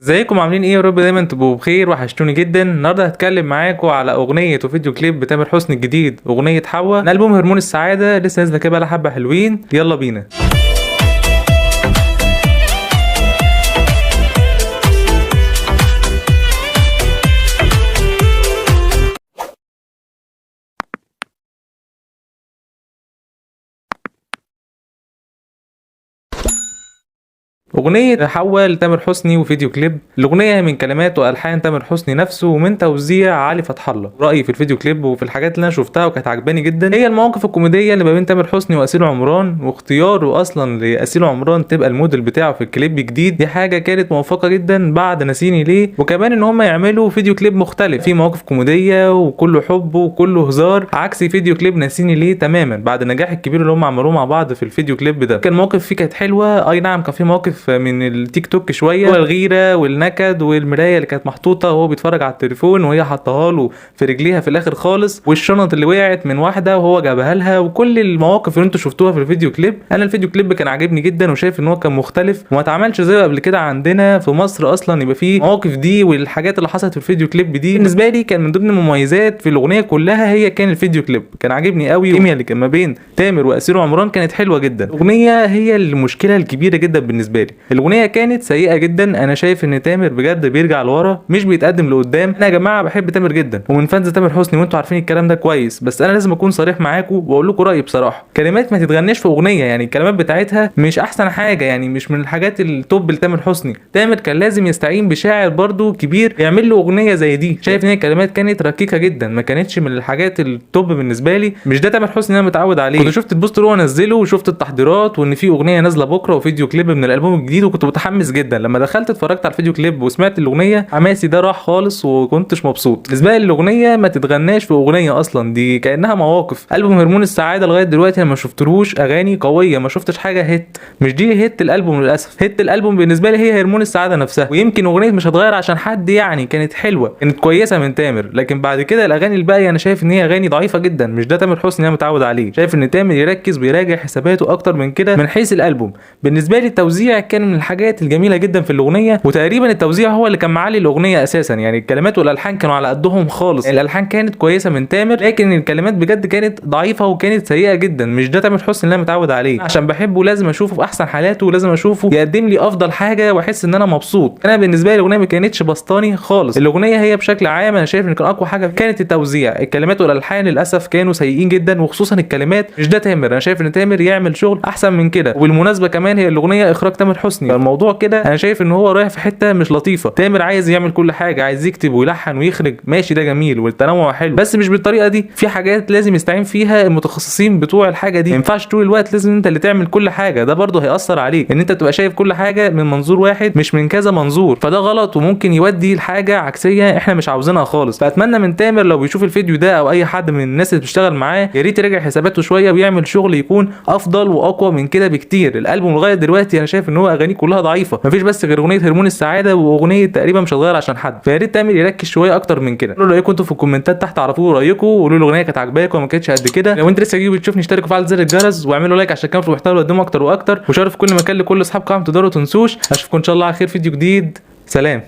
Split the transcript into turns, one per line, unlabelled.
ازيكم عاملين ايه؟ يا رب دايما تبقوا بخير، وحشتوني جدا. النهارده هتكلم معاكم على اغنيه وفيديو كليب بتامر حسني الجديد، اغنيه حوا من البوم هرمون السعاده، لسه نازله كده بقالها حبه حلوين. يلا بينا. أغنية حوا لتامر حسني وفيديو كليب. الأغنية من كلمات وألحان تامر حسني نفسه، ومن توزيع علي فتح الله. رأيي في الفيديو كليب وفي الحاجات اللي أنا شفتها وكانت عجباني جدا هي المواقف الكوميدية اللي ما بين تامر حسني وأسيل عمران، واختياره أصلا لأسيل عمران تبقى الموديل بتاعه في الكليب جديد. دي حاجة كانت موفقة جدا بعد ناسيني ليه، وكمان إن هم يعملوا فيديو كليب مختلف فيه مواقف كوميدية وكله حب وكله هزار، عكس فيديو كليب ناسيني ليه تماما بعد النجاح الكبير اللي هم عملوه مع بعض في الفيديو كليب ده. كان مواقف فيه كانت حلوة، أي نعم كان فيه مواقف من التيك توك شويه، والغيره والنكد والمرايه اللي كانت محطوطه وهو بيتفرج على التليفون وهي حطاها له في رجليها في الاخر خالص، والشنط اللي وقعت من واحده وهو جابها لها، وكل المواقف اللي انتوا شفتوها في الفيديو كليب. انا الفيديو كليب كان عاجبني جدا، وشايف ان هو كان مختلف وما اتعملش زيه قبل كده عندنا في مصر اصلا، يبقى فيه مواقف دي والحاجات اللي حصلت في الفيديو كليب دي. بالنسبه لي كان من ضمن المميزات في الاغنيه كلها هي كان الفيديو كليب كان عاجبني قوي، والكيمياء اللي كان ما بين تامر واسير عمران كانت حلوه جدا. الاغنيه هي المشكله الكبيره جدا بالنسبه لي، الاغنيه كانت سيئه جدا. انا شايف ان تامر بجد بيرجع لورا مش بيتقدم لقدام. انا يا جماعه بحب تامر جدا ومن فانز تامر حسني، وانتوا عارفين الكلام ده كويس، بس انا لازم اكون صريح معاكم واقول لكم رايي بصراحه. كلمات ما تتغنيش في اغنيه، يعني الكلمات بتاعتها مش احسن حاجه، يعني مش من الحاجات التوب لتامر حسني. تامر كان لازم يستعين بشاعر برضو كبير يعمل له اغنيه زي دي. شايف ان الكلمات كانت ركيكه جدا، ما كانتش من الحاجات التوب بالنسبه لي. مش ده تامر حسني انا متعود عليه. كنت شفت البوست اللي هو نزله وشفت التحضيرات وان في اغنيه نازله بكره وفيديو كليب من الالبوم الجديد، وكنت متحمس جدا. لما دخلت اتفرجت على الفيديو كليب وسمعت الاغنيه، حماسي ده راح خالص وكنتش مبسوط. بالنسبه لي الاغنيه ما تتغناش في اغنيه اصلا، دي كانها مواقف. البوم هرمون السعاده لغايه دلوقتي انا ما شفتلوش اغاني قويه، ما شفتش حاجه هيت. مش دي هيت الالبوم للاسف. هيت الالبوم بالنسبه لي هي هرمون السعاده نفسها. ويمكن اغنيه مش هتغير عشان حد، يعني كانت حلوه كانت كويسه من تامر، لكن بعد كده الاغاني الباقيه انا شايف ان هي اغاني ضعيفه جدا. مش ده تامر حسني انا متعود عليه. شايف ان تامر يركز ويراجع حساباته اكتر من كده من حيث الالبوم. بالنسبه لي التوزيع كان من الحاجات الجميله جدا في الاغنيه، وتقريبا التوزيع هو اللي كان معالي الاغنيه اساسا. يعني الكلمات والالحان كانوا على قدهم خالص. يعني الالحان كانت كويسه من تامر، لكن الكلمات بجد كانت ضعيفه وكانت سيئه جدا. مش ده تامر حسني اللي انا متعود عليه. عشان بحبه لازم اشوفه في احسن حالاته، ولازم اشوفه يقدم لي افضل حاجه واحس ان انا مبسوط. انا بالنسبه لي الاغنيه ما كانتش بسطاني خالص. الاغنيه هي بشكل عام انا شايف ان كان اقوى حاجه كانت التوزيع. الكلمات والالحان للاسف كانوا سيئين جدا، وخصوصا الكلمات. مش ده تامر. انا شايف ان تامر يعمل شغل احسن من كده. وبالمناسبه كمان هي الاغنيه اخراج تامر حسني، فالموضوع كده انا شايف ان هو رايح في حته مش لطيفه. تامر عايز يعمل كل حاجه، عايز يكتب ويلحن ويخرج، ماشي ده جميل والتنوع حلو، بس مش بالطريقه دي. في حاجات لازم يستعين فيها المتخصصين بتوع الحاجه دي. ما ينفعش طول الوقت لازم انت اللي تعمل كل حاجه. ده برضه هيأثر عليك ان انت تبقى شايف كل حاجه من منظور واحد مش من كذا منظور، فده غلط وممكن يودي لحاجه عكسيه احنا مش عاوزينها خالص. فاتمنى من تامر لو بيشوف الفيديو ده او اي حد من الناس اللي بتشتغل معاه، يا ريت يراجع حساباته شويه ويعمل شغل يكون افضل واقوى من كده بكتير. الالبوم لغايه دلوقتي انا شايف ان هو اغانيه كلها ضعيفه، مفيش بس غير اغنيه هرمون السعاده واغنيه تقريبا مش هتغير عشان حد. فيا ريت تامر يركز شويه اكتر من كده. قولوا رايكم انتوا في الكومنتات تحت، عرفوا رايكم وقولوا الاغنيه كانت عاجباكم وما كانتش قد كده. لو انت لسه جاي بتشوفني اشتركوا وفعل زر الجرس واعملوا لايك عشان كمان في محتوى بقدمه اكتر واكتر، وشاركوا في كل مكان لكل اصحابكم. ما تقدروا تنسوش. اشوفكم ان شاء الله على خير فيديو جديد. سلام.